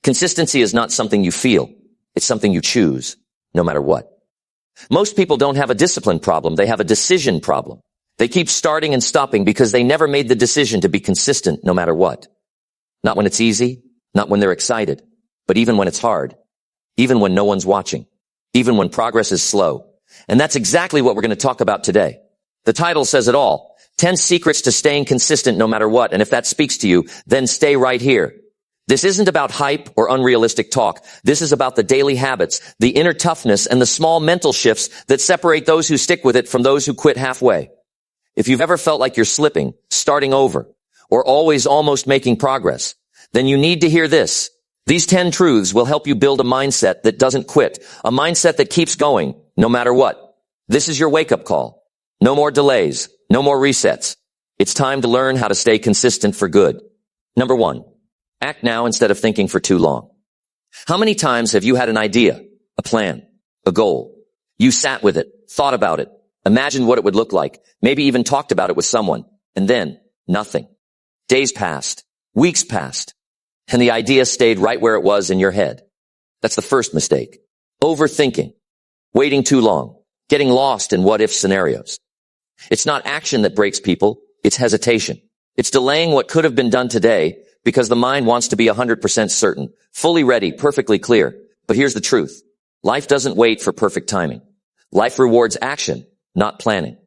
Consistency is not something you feel. It's something you choose, no matter what. Most people don't have a discipline problem. They have a decision problem. They keep starting and stopping because they never made the decision to be consistent no matter what. Not when it's easy, not when they're excited, but even when it's hard, even when no one's watching, even when progress is slow. And that's exactly what we're going to talk about today. The title says it all. 10 secrets to staying consistent no matter what. And if that speaks to you, then stay right here. This isn't about hype or unrealistic talk. This is about the daily habits, the inner toughness, and the small mental shifts that separate those who stick with it from those who quit halfway. If you've ever felt like you're slipping, starting over, or always almost making progress, then you need to hear this. These 10 truths will help you build a mindset that doesn't quit, a mindset that keeps going, no matter what. This is your wake-up call. No more delays, no more resets. It's time to learn how to stay consistent for good. Number 1, act now instead of thinking for too long. How many times have you had an idea, a plan, a goal? You sat with it, thought about it, imagined what it would look like, maybe even talked about it with someone, and then nothing. Days passed, weeks passed, and the idea stayed right where it was in your head. That's the first mistake. Overthinking, waiting too long, getting lost in what-if scenarios. It's not action that breaks people, it's hesitation. It's delaying what could have been done today because the mind wants to be 100% certain, fully ready, perfectly clear. But here's the truth. Life doesn't wait for perfect timing. Life rewards action, not planning.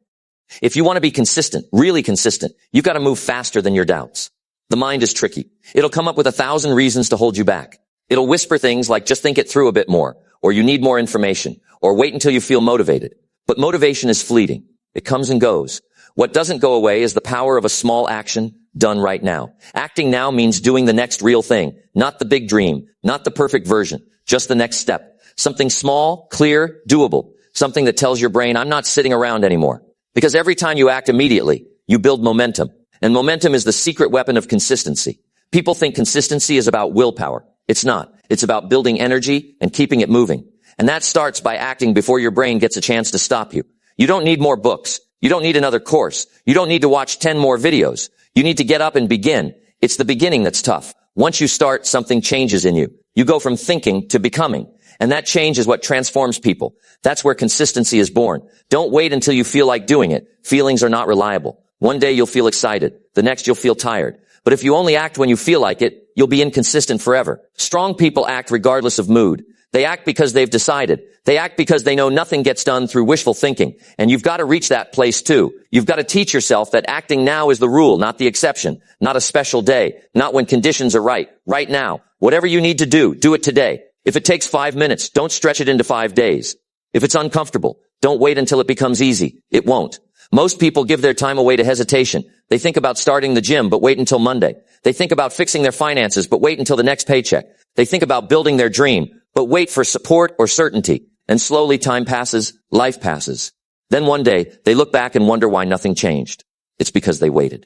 If you want to be consistent, really consistent, you've got to move faster than your doubts. The mind is tricky. It'll come up with 1,000 reasons to hold you back. It'll whisper things like just think it through a bit more, or you need more information, or wait until you feel motivated. But motivation is fleeting. It comes and goes. What doesn't go away is the power of a small action done right now. Acting now means doing the next real thing, not the big dream, not the perfect version, just the next step. Something small, clear, doable. Something that tells your brain, I'm not sitting around anymore. Because every time you act immediately, you build momentum. And momentum is the secret weapon of consistency. People think consistency is about willpower. It's not. It's about building energy and keeping it moving. And that starts by acting before your brain gets a chance to stop you. You don't need more books. You don't need another course. You don't need to watch 10 more videos. You need to get up and begin. It's the beginning that's tough. Once you start, something changes in you. You go from thinking to becoming. And that change is what transforms people. That's where consistency is born. Don't wait until you feel like doing it. Feelings are not reliable. One day you'll feel excited. The next you'll feel tired. But if you only act when you feel like it, you'll be inconsistent forever. Strong people act regardless of mood. They act because they've decided. They act because they know nothing gets done through wishful thinking. And you've got to reach that place too. You've got to teach yourself that acting now is the rule, not the exception. Not a special day. Not when conditions are right. Right now. Whatever you need to do it today. If it takes 5 minutes, don't stretch it into 5 days. If it's uncomfortable, don't wait until it becomes easy. It won't. Most people give their time away to hesitation. They think about starting the gym, but wait until Monday. They think about fixing their finances, but wait until the next paycheck. They think about building their dream, but wait for support or certainty. And slowly time passes, life passes. Then one day, they look back and wonder why nothing changed. It's because they waited.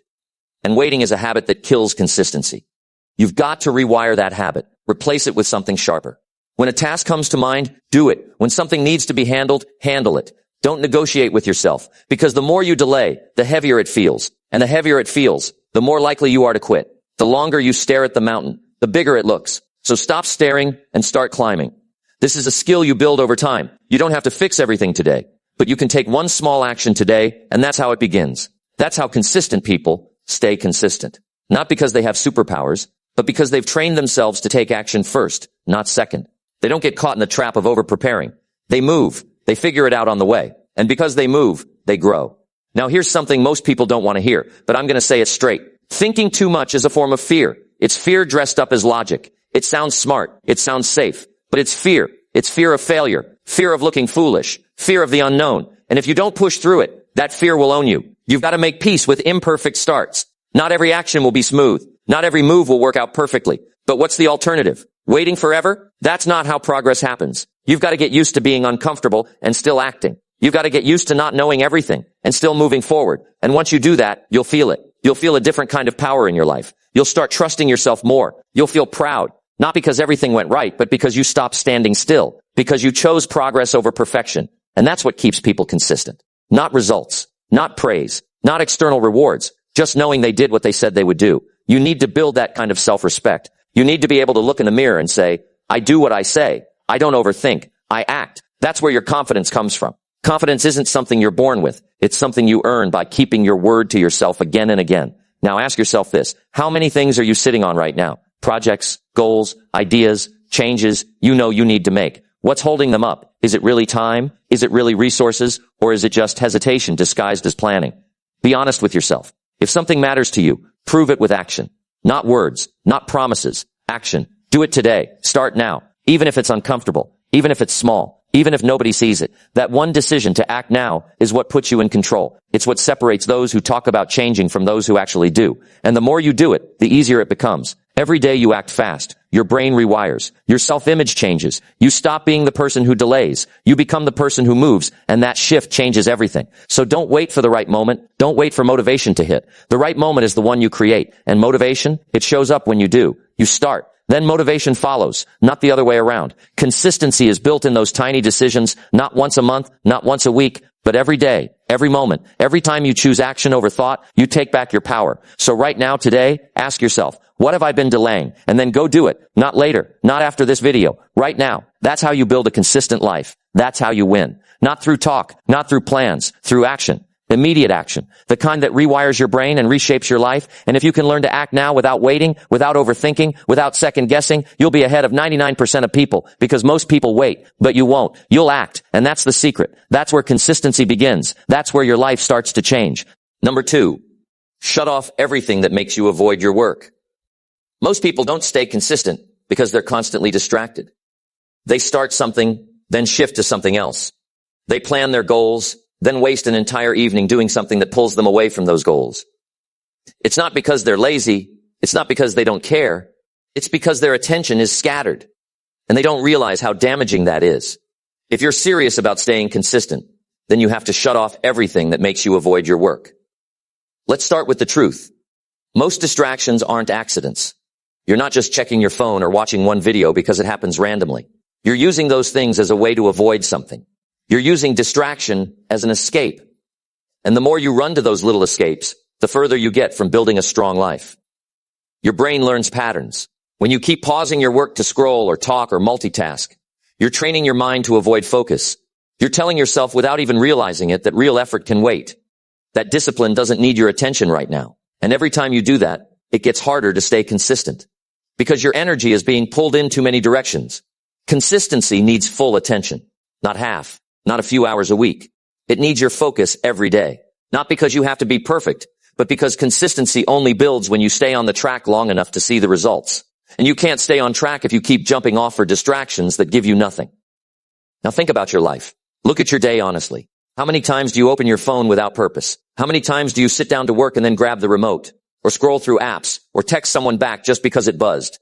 And waiting is a habit that kills consistency. You've got to rewire that habit. Replace it with something sharper. When a task comes to mind, do it. When something needs to be handled, handle it. Don't negotiate with yourself, because the more you delay, the heavier it feels. And the heavier it feels, the more likely you are to quit. The longer you stare at the mountain, the bigger it looks. So stop staring and start climbing. This is a skill you build over time. You don't have to fix everything today, but you can take one small action today, and that's how it begins. That's how consistent people stay consistent. Not because they have superpowers, but because they've trained themselves to take action first, not second. They don't get caught in the trap of over-preparing. They move. They figure it out on the way. And because they move, they grow. Now here's something most people don't want to hear, but I'm going to say it straight. Thinking too much is a form of fear. It's fear dressed up as logic. It sounds smart. It sounds safe. But it's fear. It's fear of failure. Fear of looking foolish. Fear of the unknown. And if you don't push through it, that fear will own you. You've got to make peace with imperfect starts. Not every action will be smooth. Not every move will work out perfectly. But what's the alternative? Waiting forever? That's not how progress happens. You've got to get used to being uncomfortable and still acting. You've got to get used to not knowing everything and still moving forward. And once you do that, you'll feel it. You'll feel a different kind of power in your life. You'll start trusting yourself more. You'll feel proud. Not because everything went right, but because you stopped standing still. Because you chose progress over perfection. And that's what keeps people consistent. Not results. Not praise. Not external rewards. Just knowing they did what they said they would do. You need to build that kind of self-respect. You need to be able to look in the mirror and say, I do what I say. I don't overthink. I act. That's where your confidence comes from. Confidence isn't something you're born with. It's something you earn by keeping your word to yourself again and again. Now ask yourself this. How many things are you sitting on right now? Projects, goals, ideas, changes you know you need to make. What's holding them up? Is it really time? Is it really resources? Or is it just hesitation disguised as planning? Be honest with yourself. If something matters to you, prove it with action. Not words, not promises. Action. Do it today. Start now. Even if it's uncomfortable. Even if it's small. Even if nobody sees it. That one decision to act now is what puts you in control. It's what separates those who talk about changing from those who actually do. And the more you do it, the easier it becomes. Every day you act fast. Your brain rewires. Your self-image changes. You stop being the person who delays. You become the person who moves, and that shift changes everything. So don't wait for the right moment. Don't wait for motivation to hit. The right moment is the one you create. And motivation, it shows up when you do. You start. Then motivation follows, not the other way around. Consistency is built in those tiny decisions, not once a month, not once a week, but every day, every moment. Every time you choose action over thought, you take back your power. So right now, today, ask yourself, what have I been delaying? And then go do it. Not later, not after this video. Right now. That's how you build a consistent life. That's how you win. Not through talk, not through plans, through action. Immediate action. The kind that rewires your brain and reshapes your life. And if you can learn to act now without waiting, without overthinking, without second guessing, you'll be ahead of 99% of people, because most people wait, but you won't. You'll act. And that's the secret. That's where consistency begins. That's where your life starts to change. Number 2, shut off everything that makes you avoid your work. Most people don't stay consistent because they're constantly distracted. They start something, then shift to something else. They plan their goals, then waste an entire evening doing something that pulls them away from those goals. It's not because they're lazy. It's not because they don't care. It's because their attention is scattered, and they don't realize how damaging that is. If you're serious about staying consistent, then you have to shut off everything that makes you avoid your work. Let's start with the truth. Most distractions aren't accidents. You're not just checking your phone or watching one video because it happens randomly. You're using those things as a way to avoid something. You're using distraction as an escape. And the more you run to those little escapes, the further you get from building a strong life. Your brain learns patterns. When you keep pausing your work to scroll or talk or multitask, you're training your mind to avoid focus. You're telling yourself without even realizing it that real effort can wait. That discipline doesn't need your attention right now. And every time you do that, it gets harder to stay consistent. Because your energy is being pulled in too many directions. Consistency needs full attention, not half. Not a few hours a week. It needs your focus every day. Not because you have to be perfect, but because consistency only builds when you stay on the track long enough to see the results. And you can't stay on track if you keep jumping off for distractions that give you nothing. Now think about your life. Look at your day honestly. How many times do you open your phone without purpose? How many times do you sit down to work and then grab the remote? Or scroll through apps? Or text someone back just because it buzzed?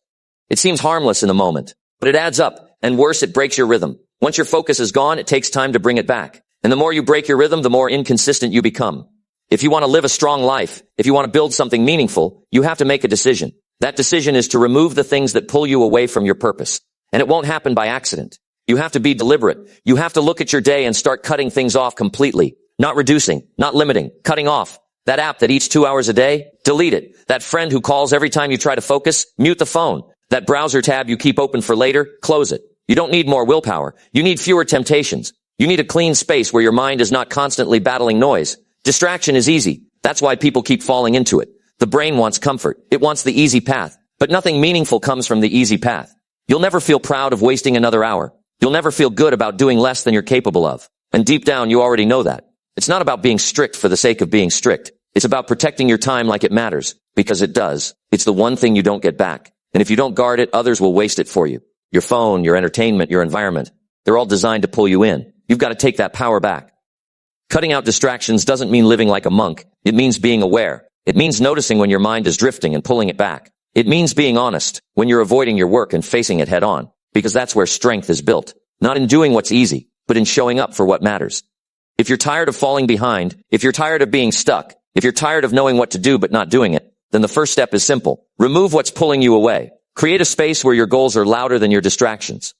It seems harmless in the moment, but it adds up. And worse, it breaks your rhythm. Once your focus is gone, it takes time to bring it back. And the more you break your rhythm, the more inconsistent you become. If you want to live a strong life, if you want to build something meaningful, you have to make a decision. That decision is to remove the things that pull you away from your purpose. And it won't happen by accident. You have to be deliberate. You have to look at your day and start cutting things off completely. Not reducing, not limiting, cutting off. That app that eats 2 hours a day, delete it. That friend who calls every time you try to focus, mute the phone. That browser tab you keep open for later, close it. You don't need more willpower. You need fewer temptations. You need a clean space where your mind is not constantly battling noise. Distraction is easy. That's why people keep falling into it. The brain wants comfort. It wants the easy path. But nothing meaningful comes from the easy path. You'll never feel proud of wasting another hour. You'll never feel good about doing less than you're capable of. And deep down, you already know that. It's not about being strict for the sake of being strict. It's about protecting your time like it matters. Because it does. It's the one thing you don't get back. And if you don't guard it, others will waste it for you. Your phone, your entertainment, your environment. They're all designed to pull you in. You've got to take that power back. Cutting out distractions doesn't mean living like a monk. It means being aware. It means noticing when your mind is drifting and pulling it back. It means being honest when you're avoiding your work and facing it head on. Because that's where strength is built. Not in doing what's easy, but in showing up for what matters. If you're tired of falling behind, if you're tired of being stuck, if you're tired of knowing what to do but not doing it, then the first step is simple. Remove what's pulling you away. Create a space where your goals are louder than your distractions.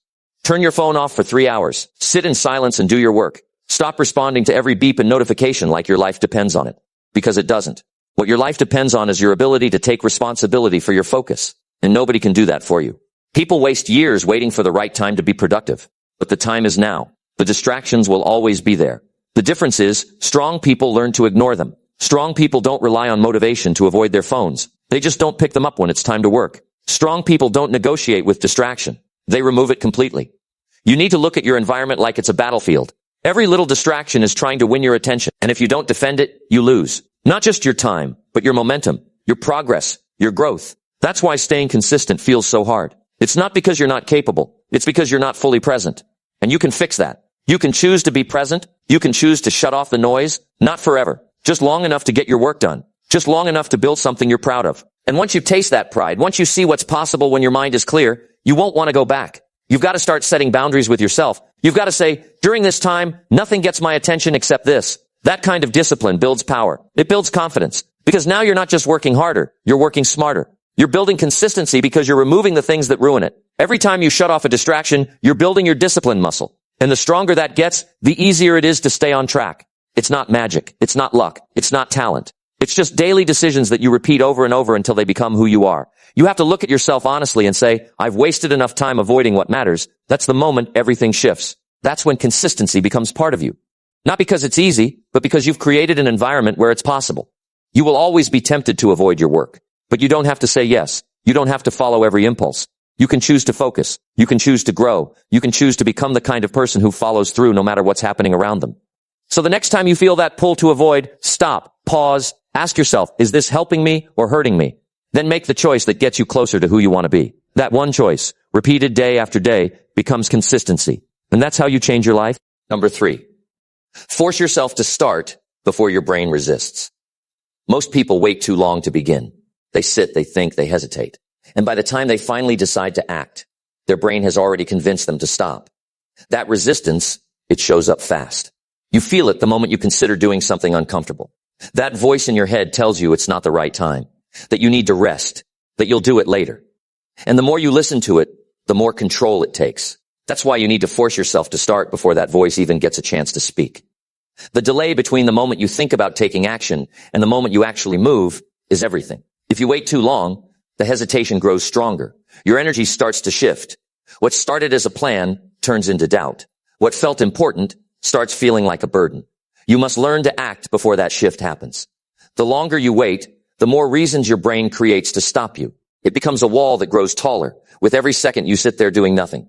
Turn your phone off for 3 hours. Sit in silence and do your work. Stop responding to every beep and notification like your life depends on it. Because it doesn't. What your life depends on is your ability to take responsibility for your focus. and nobody can do that for you. People waste years waiting for the right time to be productive, but the time is now. The distractions will always be there. The difference is, strong people learn to ignore them. Strong people don't rely on motivation to avoid their phones. They just don't pick them up when it's time to work. Strong people don't negotiate with distraction. They remove it completely. You need to look at your environment like it's a battlefield. Every little distraction is trying to win your attention, and if you don't defend it, you lose. Not just your time, but your momentum, your progress, your growth. That's why staying consistent feels so hard. It's not because you're not capable. It's because you're not fully present. And you can fix that. You can choose to be present. You can choose to shut off the noise. Not forever. Just long enough to get your work done. Just long enough to build something you're proud of. And once you taste that pride, once you see what's possible when your mind is clear, you won't want to go back. You've got to start setting boundaries with yourself. You've got to say, during this time, nothing gets my attention except this. That kind of discipline builds power. It builds confidence. Because now you're not just working harder, you're working smarter. You're building consistency because you're removing the things that ruin it. Every time you shut off a distraction, you're building your discipline muscle. And the stronger that gets, the easier it is to stay on track. It's not magic. It's not luck. It's not talent. It's just daily decisions that you repeat over and over until they become who you are. You have to look at yourself honestly and say, I've wasted enough time avoiding what matters. That's the moment everything shifts. That's when consistency becomes part of you. Not because it's easy, but because you've created an environment where it's possible. You will always be tempted to avoid your work, but you don't have to say yes. You don't have to follow every impulse. You can choose to focus. You can choose to grow. You can choose to become the kind of person who follows through no matter what's happening around them. So the next time you feel that pull to avoid, stop, pause, ask yourself, is this helping me or hurting me? Then make the choice that gets you closer to who you want to be. That one choice, repeated day after day, becomes consistency. And that's how you change your life. Number 3, force yourself to start before your brain resists. Most people wait too long to begin. They sit, they think, they hesitate. And by the time they finally decide to act, their brain has already convinced them to stop. That resistance, it shows up fast. You feel it the moment you consider doing something uncomfortable. That voice in your head tells you it's not the right time, that you need to rest, that you'll do it later. And the more you listen to it, the more control it takes. That's why you need to force yourself to start before that voice even gets a chance to speak. The delay between the moment you think about taking action and the moment you actually move is everything. If you wait too long, the hesitation grows stronger. Your energy starts to shift. What started as a plan turns into doubt. What felt important starts feeling like a burden. You must learn to act before that shift happens. The longer you wait, the more reasons your brain creates to stop you. It becomes a wall that grows taller with every second you sit there doing nothing.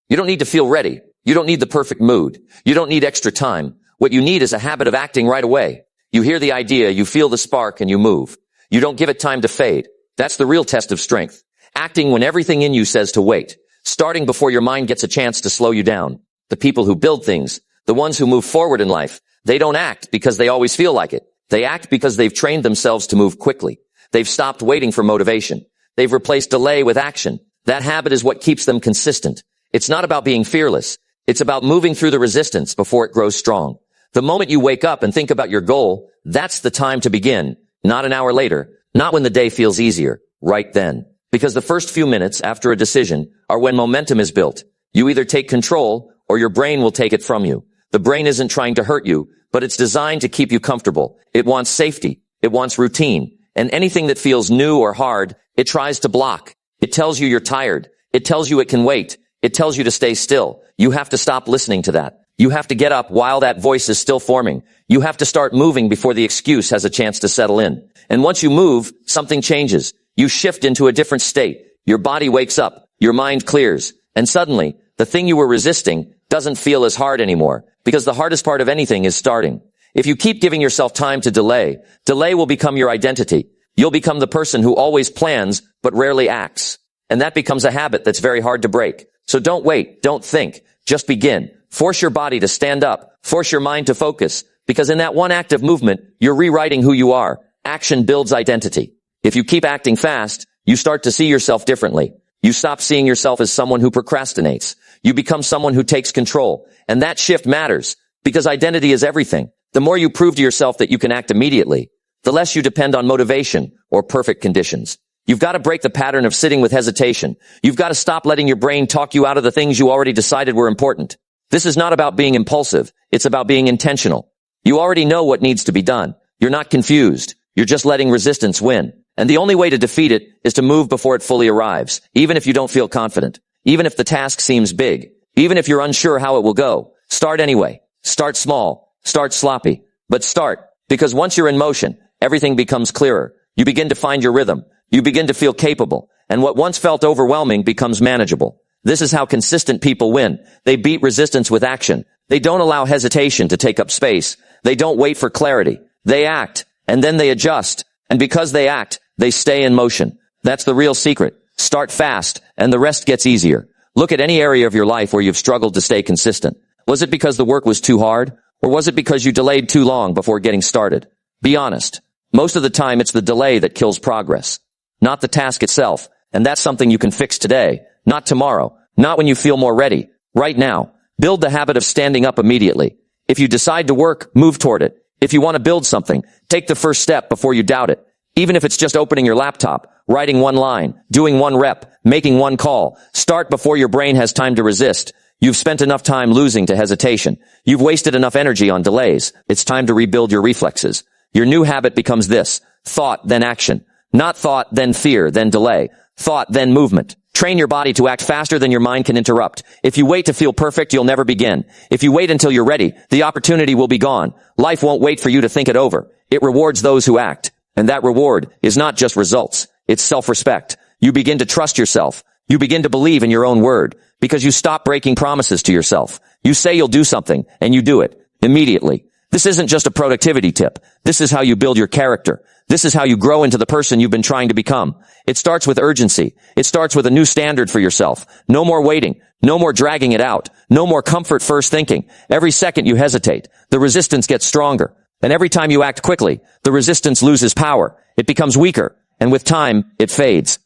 You don't need to feel ready. You don't need the perfect mood. You don't need extra time. What you need is a habit of acting right away. You hear the idea, you feel the spark, and you move. You don't give it time to fade. That's the real test of strength. Acting when everything in you says to wait. Starting before your mind gets a chance to slow you down. The people who build things, the ones who move forward in life, they don't act because they always feel like it. They act because they've trained themselves to move quickly. They've stopped waiting for motivation. They've replaced delay with action. That habit is what keeps them consistent. It's not about being fearless. It's about moving through the resistance before it grows strong. The moment you wake up and think about your goal, that's the time to begin. Not an hour later. Not when the day feels easier. Right then. Because the first few minutes after a decision are when momentum is built. You either take control or your brain will take it from you. The brain isn't trying to hurt you, but it's designed to keep you comfortable. It wants safety. It wants routine. And anything that feels new or hard, it tries to block. It tells you you're tired. It tells you it can wait. It tells you to stay still. You have to stop listening to that. You have to get up while that voice is still forming. You have to start moving before the excuse has a chance to settle in. And once you move, something changes. You shift into a different state. Your body wakes up. Your mind clears. And suddenly, the thing you were resisting doesn't feel as hard anymore. Because the hardest part of anything is starting. If you keep giving yourself time to delay will become your identity. You'll become the person who always plans, but rarely acts. And that becomes a habit that's very hard to break. So don't wait. Don't think. Just begin. Force your body to stand up. Force your mind to focus. Because in that one act of movement, you're rewriting who you are. Action builds identity. If you keep acting fast, you start to see yourself differently. You stop seeing yourself as someone who procrastinates. You become someone who takes control. And that shift matters because identity is everything. The more you prove to yourself that you can act immediately, the less you depend on motivation or perfect conditions. You've got to break the pattern of sitting with hesitation. You've got to stop letting your brain talk you out of the things you already decided were important. This is not about being impulsive. It's about being intentional. You already know what needs to be done. You're not confused. You're just letting resistance win. And the only way to defeat it is to move before it fully arrives, even if you don't feel confident, even if the task seems big, even if you're unsure how it will go. Start anyway. Start small. Start sloppy. But start, because once you're in motion, everything becomes clearer. You begin to find your rhythm. You begin to feel capable. And what once felt overwhelming becomes manageable. This is how consistent people win. They beat resistance with action. They don't allow hesitation to take up space. They don't wait for clarity. They act, and then they adjust. And because they act, they stay in motion. That's the real secret. Start fast, and the rest gets easier. Look at any area of your life where you've struggled to stay consistent. Was it because the work was too hard? Or was it because you delayed too long before getting started? Be honest. Most of the time, it's the delay that kills progress, not the task itself. And that's something you can fix today, not tomorrow, not when you feel more ready. Right now, build the habit of standing up immediately. If you decide to work, move toward it. If you want to build something, take the first step before you doubt it. Even if it's just opening your laptop, writing one line, doing one rep, making one call. Start before your brain has time to resist. You've spent enough time losing to hesitation. You've wasted enough energy on delays. It's time to rebuild your reflexes. Your new habit becomes this: thought, then action. Not thought, then fear, then delay. Thought, then movement. Train your body to act faster than your mind can interrupt. If you wait to feel perfect, you'll never begin. If you wait until you're ready, the opportunity will be gone. Life won't wait for you to think it over. It rewards those who act. And that reward is not just results. It's self-respect. You begin to trust yourself. You begin to believe in your own word because you stop breaking promises to yourself. You say you'll do something and you do it immediately. This isn't just a productivity tip. This is how you build your character. This is how you grow into the person you've been trying to become. It starts with urgency. It starts with a new standard for yourself. No more waiting. No more dragging it out. No more comfort first thinking. Every second you hesitate, the resistance gets stronger. And every time you act quickly, the resistance loses power. It becomes weaker. And with time, it fades.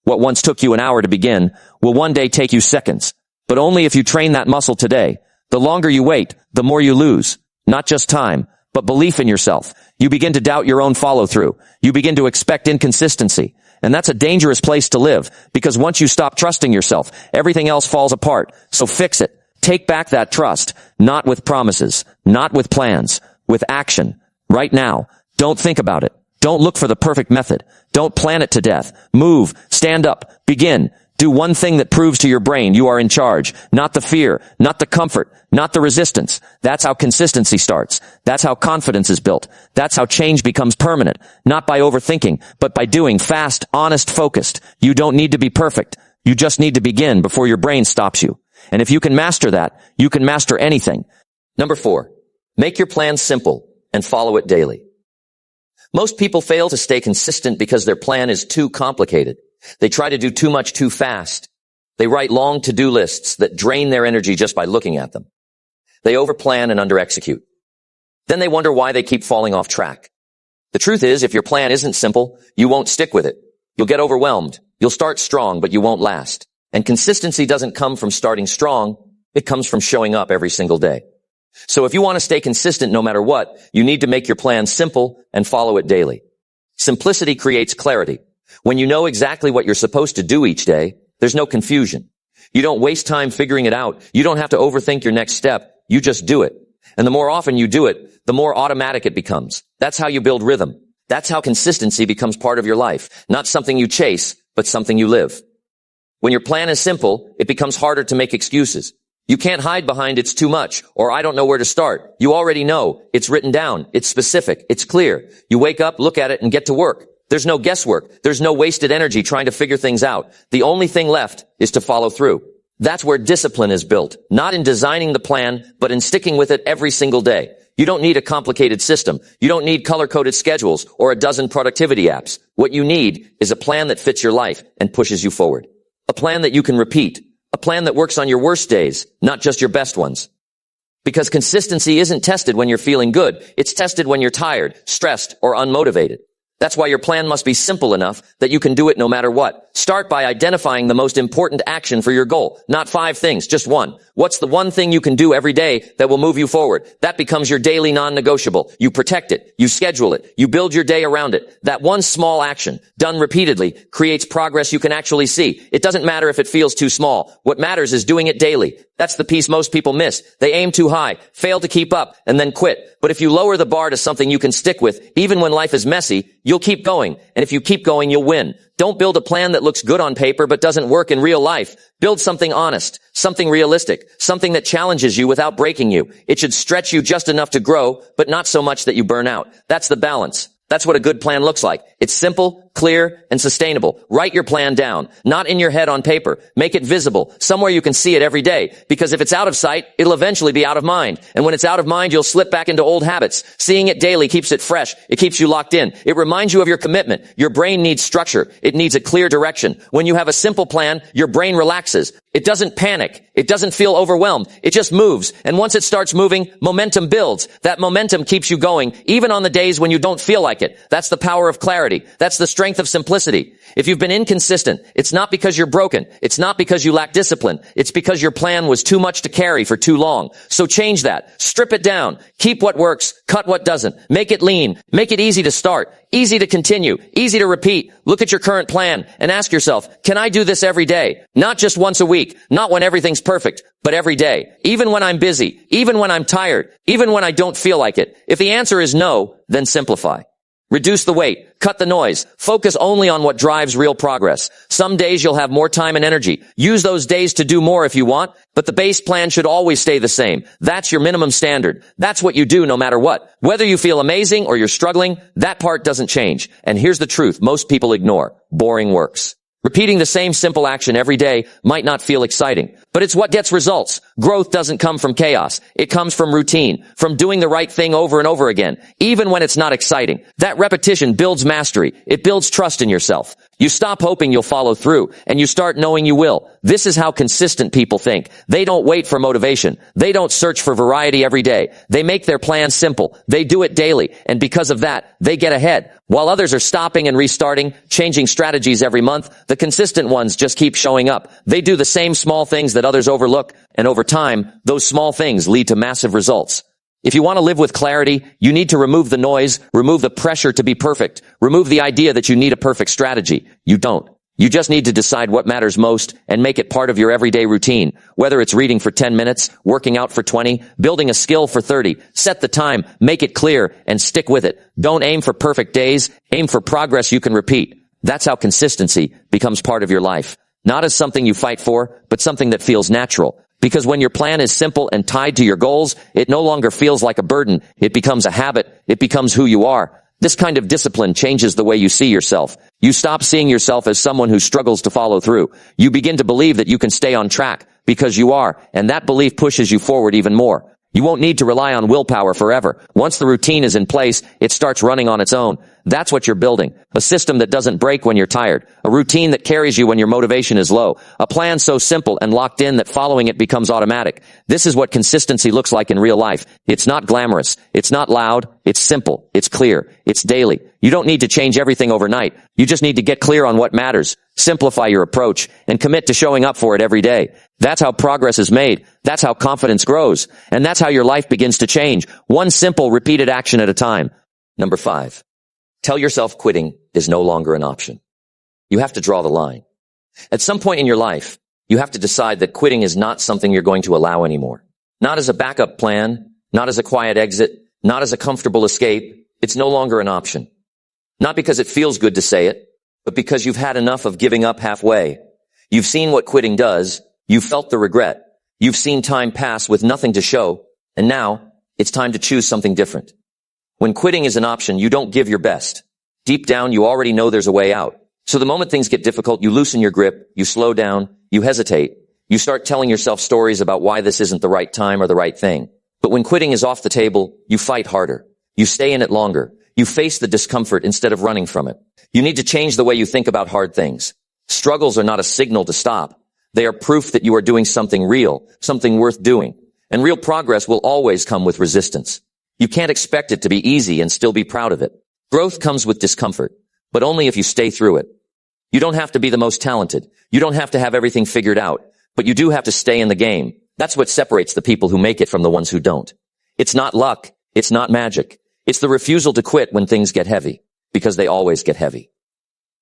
What once took you an hour to begin will one day take you seconds. But only if you train that muscle today. The longer you wait, the more you lose. Not just time, but belief in yourself. You begin to doubt your own follow-through. You begin to expect inconsistency. And that's a dangerous place to live, because once you stop trusting yourself, everything else falls apart. So fix it. Take back that trust, not with promises, not with plans, with action. Right now. Don't think about it. Don't look for the perfect method. Don't plan it to death. Move. Stand up. Begin. Do one thing that proves to your brain you are in charge. Not the fear, not the comfort, not the resistance. That's how consistency starts. That's how confidence is built. That's how change becomes permanent. Not by overthinking, but by doing fast, honest, focused. You don't need to be perfect. You just need to begin before your brain stops you. And if you can master that, you can master anything. Number 4, make your plan simple and follow it daily. Most people fail to stay consistent because their plan is too complicated. They try to do too much too fast. They write long to-do lists that drain their energy just by looking at them. They overplan and under-execute. Then they wonder why they keep falling off track. The truth is, if your plan isn't simple, you won't stick with it. You'll get overwhelmed. You'll start strong, but you won't last. And consistency doesn't come from starting strong. It comes from showing up every single day. So if you want to stay consistent no matter what, you need to make your plan simple and follow it daily. Simplicity creates clarity. When you know exactly what you're supposed to do each day, there's no confusion. You don't waste time figuring it out. You don't have to overthink your next step. You just do it. And the more often you do it, the more automatic it becomes. That's how you build rhythm. That's how consistency becomes part of your life. Not something you chase, but something you live. When your plan is simple, it becomes harder to make excuses. You can't hide behind "it's too much" or "I don't know where to start." You already know. It's written down. It's specific. It's clear. You wake up, look at it, and get to work. There's no guesswork. There's no wasted energy trying to figure things out. The only thing left is to follow through. That's where discipline is built. Not in designing the plan, but in sticking with it every single day. You don't need a complicated system. You don't need color-coded schedules or a dozen productivity apps. What you need is a plan that fits your life and pushes you forward. A plan that you can repeat. A plan that works on your worst days, not just your best ones. Because consistency isn't tested when you're feeling good. It's tested when you're tired, stressed, or unmotivated. That's why your plan must be simple enough that you can do it no matter what. Start by identifying the most important action for your goal. Not 5 things, just one. What's the one thing you can do every day that will move you forward? That becomes your daily non-negotiable. You protect it. You schedule it. You build your day around it. That one small action, done repeatedly, creates progress you can actually see. It doesn't matter if it feels too small. What matters is doing it daily. That's the piece most people miss. They aim too high, fail to keep up, and then quit. But if you lower the bar to something you can stick with, even when life is messy, you'll keep going. And if you keep going, you'll win. Don't build a plan that looks good on paper but doesn't work in real life. Build something honest, something realistic, something that challenges you without breaking you. It should stretch you just enough to grow, but not so much that you burn out. That's the balance. That's what a good plan looks like. It's simple, clear, and sustainable. Write your plan down, not in your head on paper. Make it visible, somewhere you can see it every day. Because if it's out of sight, it'll eventually be out of mind. And when it's out of mind, you'll slip back into old habits. Seeing it daily keeps it fresh. It keeps you locked in. It reminds you of your commitment. Your brain needs structure. It needs a clear direction. When you have a simple plan, your brain relaxes. It doesn't panic. It doesn't feel overwhelmed. It just moves. And once it starts moving, momentum builds. That momentum keeps you going, even on the days when you don't feel like it. That's the power of clarity. That's the strength of simplicity. If you've been inconsistent, it's not because you're broken. It's not because you lack discipline. It's because your plan was too much to carry for too long. So change that. Strip it down. Keep what works. Cut what doesn't. Make it lean. Make it easy to start. Easy to continue. Easy to repeat. Look at your current plan and ask yourself, can I do this every day? Not just once a week. Not when everything's perfect, but every day. Even when I'm busy. Even when I'm tired. Even when I don't feel like it. If the answer is no, then simplify. Reduce the weight. Cut the noise. Focus only on what drives real progress. Some days you'll have more time and energy. Use those days to do more if you want, but the base plan should always stay the same. That's your minimum standard. That's what you do no matter what. Whether you feel amazing or you're struggling, that part doesn't change. And here's the truth most people ignore. Boring works. Repeating the same simple action every day might not feel exciting, but it's what gets results. Growth doesn't come from chaos. It comes from routine, from doing the right thing over and over again, even when it's not exciting. That repetition builds mastery. It builds trust in yourself. You stop hoping you'll follow through, and you start knowing you will. This is how consistent people think. They don't wait for motivation. They don't search for variety every day. They make their plans simple. They do it daily, and because of that, they get ahead. While others are stopping and restarting, changing strategies every month, the consistent ones just keep showing up. They do the same small things that others overlook, and over time, those small things lead to massive results. If you want to live with clarity, you need to remove the noise, remove the pressure to be perfect, remove the idea that you need a perfect strategy. You don't. You just need to decide what matters most and make it part of your everyday routine. Whether it's reading for 10 minutes, working out for 20, building a skill for 30, set the time, make it clear, and stick with it. Don't aim for perfect days. Aim for progress you can repeat. That's how consistency becomes part of your life. Not as something you fight for, but something that feels natural. Because when your plan is simple and tied to your goals, it no longer feels like a burden. It becomes a habit. It becomes who you are. This kind of discipline changes the way you see yourself. You stop seeing yourself as someone who struggles to follow through. You begin to believe that you can stay on track because you are, and that belief pushes you forward even more. You won't need to rely on willpower forever. Once the routine is in place, it starts running on its own. That's what you're building. A system that doesn't break when you're tired. A routine that carries you when your motivation is low. A plan so simple and locked in that following it becomes automatic. This is what consistency looks like in real life. It's not glamorous. It's not loud. It's simple. It's clear. It's daily. You don't need to change everything overnight. You just need to get clear on what matters. Simplify your approach and commit to showing up for it every day. That's how progress is made. That's how confidence grows. And that's how your life begins to change. One simple, repeated action at a time. Number 5. Tell yourself quitting is no longer an option. You have to draw the line. At some point in your life, you have to decide that quitting is not something you're going to allow anymore. Not as a backup plan, not as a quiet exit, not as a comfortable escape. It's no longer an option. Not because it feels good to say it, but because you've had enough of giving up halfway. You've seen what quitting does. You've felt the regret. You've seen time pass with nothing to show. And now it's time to choose something different. When quitting is an option, you don't give your best. Deep down, you already know there's a way out. So the moment things get difficult, you loosen your grip, you slow down, you hesitate. You start telling yourself stories about why this isn't the right time or the right thing. But when quitting is off the table, you fight harder. You stay in it longer. You face the discomfort instead of running from it. You need to change the way you think about hard things. Struggles are not a signal to stop. They are proof that you are doing something real, something worth doing. And real progress will always come with resistance. You can't expect it to be easy and still be proud of it. Growth comes with discomfort, but only if you stay through it. You don't have to be the most talented. You don't have to have everything figured out, but you do have to stay in the game. That's what separates the people who make it from the ones who don't. It's not luck. It's not magic. It's the refusal to quit when things get heavy, because they always get heavy.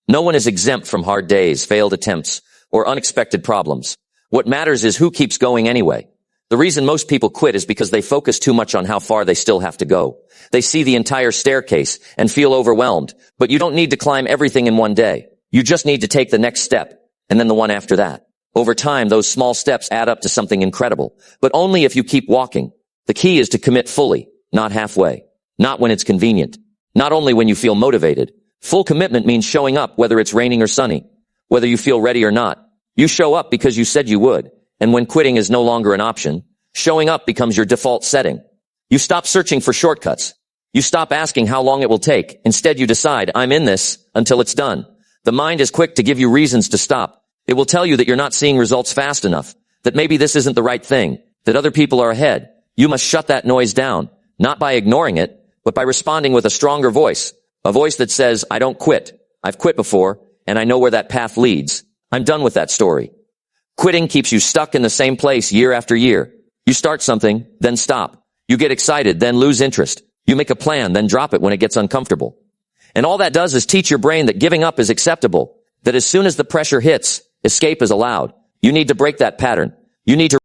No one is exempt from hard days, failed attempts, or unexpected problems. What matters is who keeps going anyway. The reason most people quit is because they focus too much on how far they still have to go. They see the entire staircase and feel overwhelmed, but you don't need to climb everything in one day. You just need to take the next step, and then the one after that. Over time, those small steps add up to something incredible, but only if you keep walking. The key is to commit fully, not halfway. Not when it's convenient. Not only when you feel motivated. Full commitment means showing up whether it's raining or sunny. Whether you feel ready or not. You show up because you said you would. And when quitting is no longer an option, showing up becomes your default setting. You stop searching for shortcuts. You stop asking how long it will take. Instead, you decide, I'm in this until it's done. The mind is quick to give you reasons to stop. It will tell you that you're not seeing results fast enough, that maybe this isn't the right thing, that other people are ahead. You must shut that noise down, not by ignoring it, but by responding with a stronger voice, a voice that says, I don't quit. I've quit before, and I know where that path leads. I'm done with that story. Quitting keeps you stuck in the same place year after year. You start something, then stop. You get excited, then lose interest. You make a plan, then drop it when it gets uncomfortable. And all that does is teach your brain that giving up is acceptable, that as soon as the pressure hits, escape is allowed. You need to break that pattern. You need to